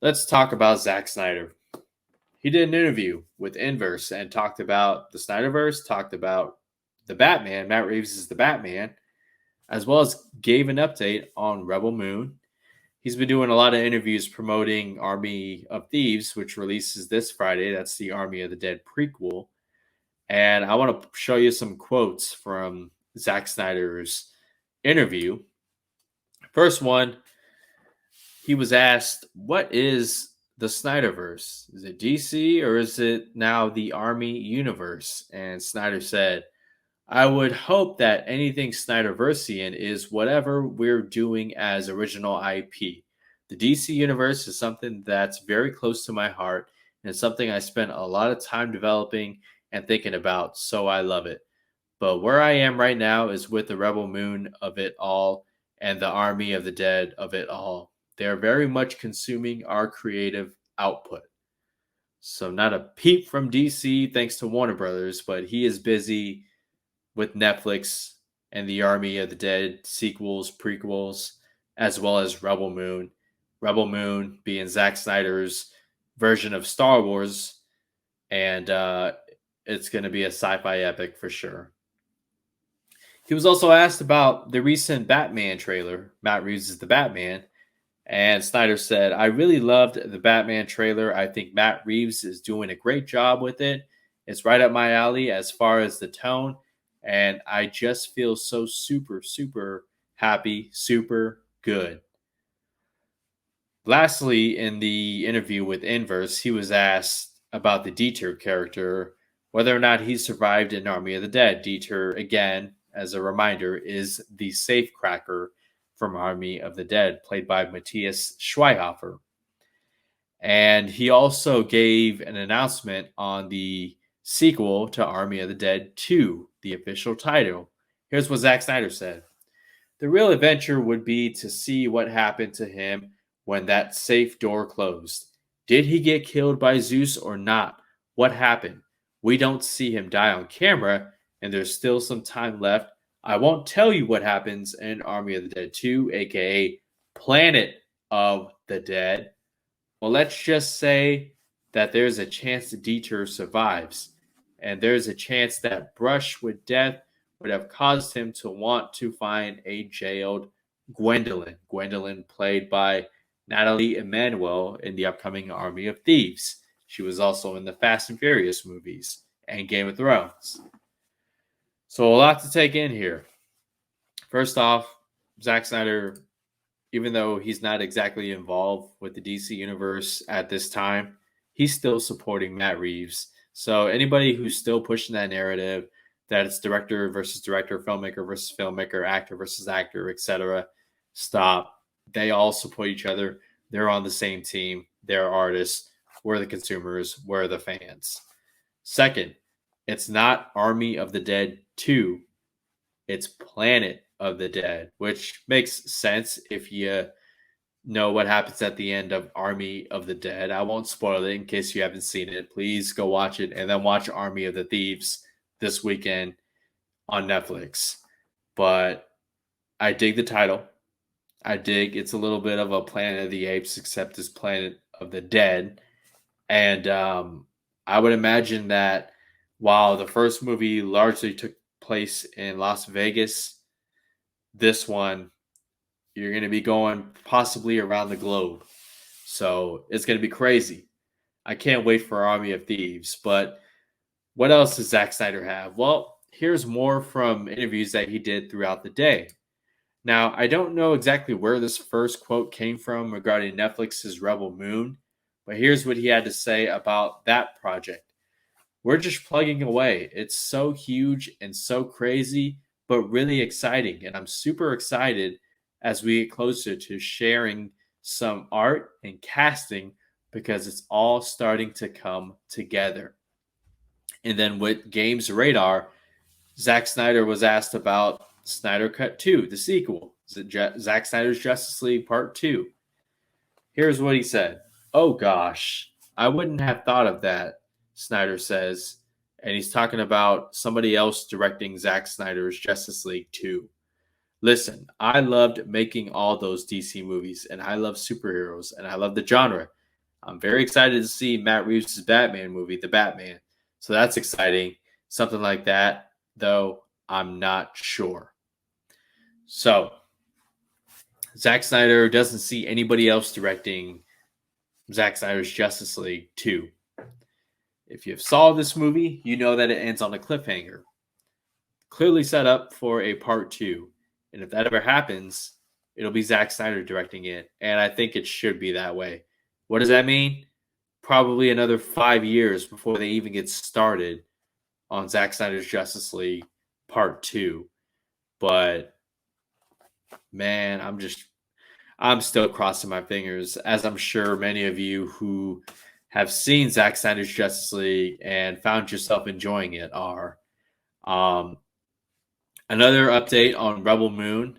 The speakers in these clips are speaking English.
Let's talk about Zack Snyder. He did an interview with Inverse and talked about the Snyderverse, talked about the Batman, Matt Reeves is the Batman, as well as gave an update on Rebel Moon. He's been doing a lot of interviews promoting Army of Thieves, which releases this Friday. That's the Army of the Dead prequel. And I want to show you some quotes from Zack Snyder's interview. First one, he was asked, "What is the Snyderverse? Is it DC or is it now the Army universe?" And Snyder said, "I would hope that anything Snyderversian is whatever we're doing as original IP. The DC universe is something that's very close to my heart and it's something I spent a lot of time developing and thinking about, so I love it. But where I am right now is with the Rebel Moon of it all and the Army of the Dead of it all. They are very much consuming our creative output." So, not a peep from DC thanks to Warner Brothers, but he is busy with Netflix and the Army of the Dead sequels, prequels, as well as Rebel Moon. Rebel Moon being Zack Snyder's version of Star Wars, and it's going to be a sci fi epic for sure. He was also asked about the recent Batman trailer. Matt Reeves is the Batman. And Snyder said, "I really loved the Batman trailer. I think Matt Reeves is doing a great job with it. It's right up my alley as far as the tone. And I just feel so super, super happy, super good." Lastly, in the interview with Inverse, he was asked about the Dieter character, whether or not he survived in Army of the Dead. Dieter, again, as a reminder, is the safecracker from Army of the Dead, played by Matthias Schweighöfer. And he also gave an announcement on the sequel to Army of the Dead 2, the official title. Here's what Zack Snyder said. "The real adventure would be to see what happened to him when that safe door closed. Did he get killed by Zeus or not? What happened? We don't see him die on camera, and there's still some time left. I won't tell you what happens in Army of the Dead 2, aka Planet of the Dead. Well, let's just say that there's a chance that Dieter survives, and there's a chance that brush with death would have caused him to want to find a jailed Gwendolyn. Gwendolyn, played by Natalie Emmanuel in the upcoming Army of Thieves. She was also in the Fast and Furious movies and Game of Thrones." So a lot to take in here. First off, Zack Snyder, even though he's not exactly involved with the DC universe at this time, he's still supporting Matt Reeves. So anybody who's still pushing that narrative that it's director versus director, filmmaker versus filmmaker, actor versus actor, etc., stop. They all support each other. They're on the same team. They're artists. We're the consumers. We're the fans. Second, it's not Army of the Dead 2. It's Planet of the Dead, which makes sense if you know what happens at the end of Army of the Dead. I won't spoil it in case you haven't seen it. Please go watch it and then watch Army of the Thieves this weekend on Netflix. But I dig the title. I dig it's a little bit of a Planet of the Apes, except it's Planet of the Dead. And I would imagine that while the first movie largely took place in Las Vegas, this one, you're going to be going possibly around the globe. So it's going to be crazy. I can't wait for Army of Thieves. But what else does Zack Snyder have? Well, here's more from interviews that he did throughout the day. Now, I don't know exactly where this first quote came from regarding Netflix's Rebel Moon, but here's what he had to say about that project. "We're just plugging away. It's so huge and so crazy, but really exciting. And I'm super excited as we get closer to sharing some art and casting because it's all starting to come together." And then with Games Radar, Zack Snyder was asked about Snyder Cut 2, the sequel, Zack Snyder's Justice League Part 2. Here's what he said. "Oh gosh, I wouldn't have thought of that," Snyder says. And he's talking about somebody else directing Zack Snyder's Justice League 2. Listen, I loved making all those DC movies, and I love superheroes, and I love the genre. I'm very excited to see Matt Reeves' Batman movie, The Batman. So that's exciting. Something like that, though, I'm not sure. So Zack Snyder doesn't see anybody else directing Zack Snyder's Justice League 2. If you saw this movie, you know that it ends on a cliffhanger, clearly set up for a part 2. And if that ever happens, it'll be Zack Snyder directing it. And I think it should be that way. What does that mean? Probably another 5 years before they even get started on Zack Snyder's Justice League Part 2. But man, I'm still crossing my fingers, as I'm sure many of you who have seen Zack Snyder's Justice League and found yourself enjoying it are. Another update on Rebel Moon.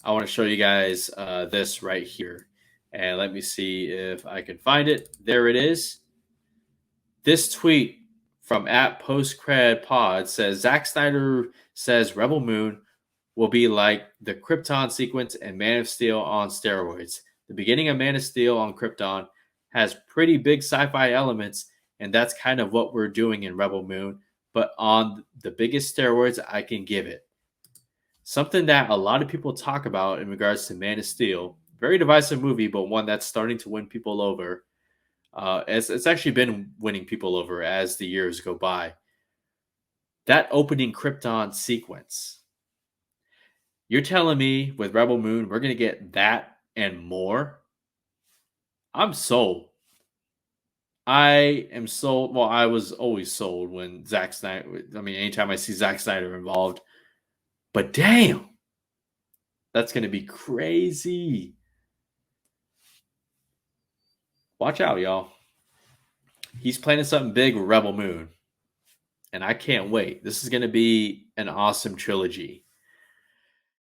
I want to show you guys this right here. And let me see if I can find it. There it is. This tweet from @PostCredPod says Zack Snyder says Rebel Moon will be like the Krypton sequence and Man of Steel on steroids. The beginning of Man of Steel on Krypton has pretty big sci-fi elements, and that's kind of what we're doing in Rebel Moon, but on the biggest steroids I can give it. Something that a lot of people talk about in regards to Man of Steel. Very divisive movie, but one that's starting to win people over. It's actually been winning people over as the years go by. That opening Krypton sequence. You're telling me with Rebel Moon, we're going to get that and more? I'm sold. I am sold. Well, I was always sold when Zack Snyder, anytime I see Zack Snyder involved. But damn, that's going to be crazy. Watch out, y'all. He's planning something big with Rebel Moon. And I can't wait. This is going to be an awesome trilogy.